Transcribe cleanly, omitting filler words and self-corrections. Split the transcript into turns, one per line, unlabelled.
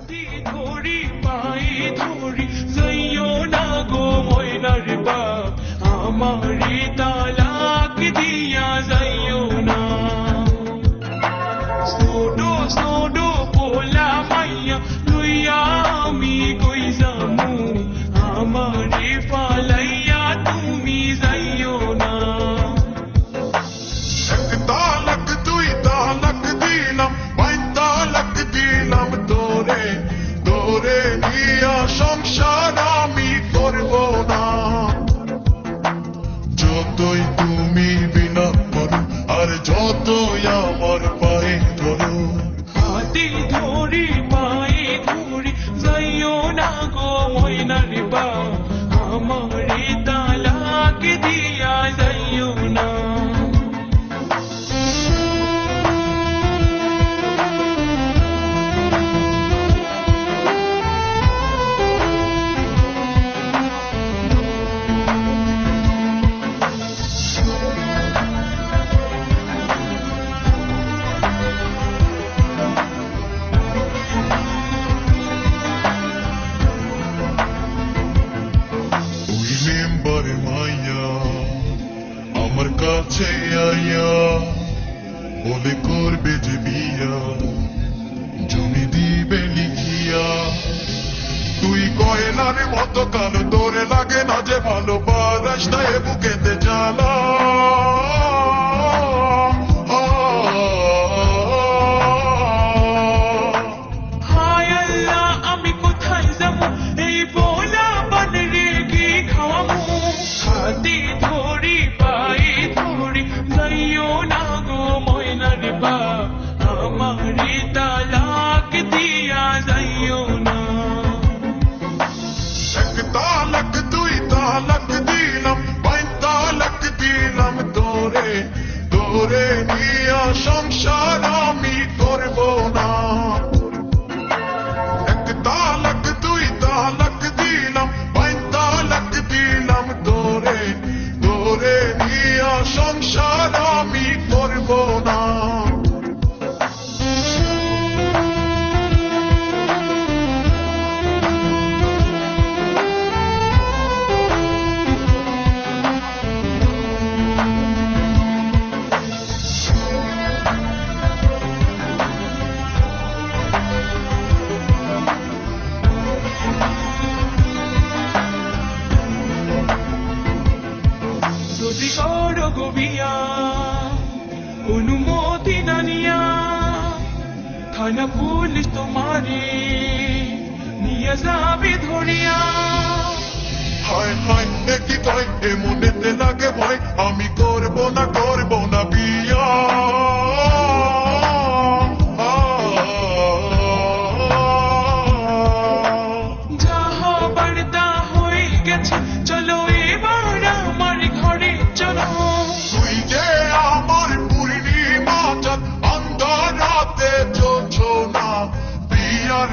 হাতি ধরি পাই ধরি যাইও না গো ময়নার বাপ আমারে তালাক দিয়া যাইও না সোডো সোডো পোলা মাইয়া লইয়া আমি কই যামু আমারে ফালাইয়া তুমি যাইও না
এক তালাক দুই তালাক দিলাম বাইন তালাক দিলাম তোরে তোরে নিয়া সংসার আমি করব না যতই তুমি বিনা করো আর যতই আমার পায়ে ধরো
হাতি ধরি পাই ধরি যাইও না গো ময়নার বাপ আমারে তালাক দিয়া যাইও না
ওই মেম্বার মাইয়া আমার কাছে আইয়া বলে করবে যে বিয়া জমি দিবে লিখিয়া তুই কয়লার মতো কালো তোরে লাগে না যে ভালোবাস না এ বুকেতে জ্বালা
হায় আল্লাহ আমি কোথায় যাবো এই পোলা বানরে কি খাওয়াবো হাতি ধরি পাই ধরি যাইও না গো ময়নার বাপ আমারে তালাক দিয়া যাইও না
এক তালাক দুই তালাক দিলাম বাইন তালাক দিলাম তোরে তোরে নিয়া সংসার আমি করব না এক তালাক দুই তালাক দিলাম বাইন তালাক দিলাম তোরে তোরে নিয়া সংসার আমি করব না
যদি করো গো বিয়া অনুমতি না নিয়া থানা পুলিশ তোমারে নিয়ে যাবে ধরিয়া
হায় হায় দেখি তাই এমনেতে লাগে ভয় আমি করব না বিয়া
যা হবার তা হয়ে গেছে চলো এবার আমার ঘরে চলো
তুই যে আমার পূর্ণিমা চাঁদ অন্ধ রাতে যোছনা বিয়ার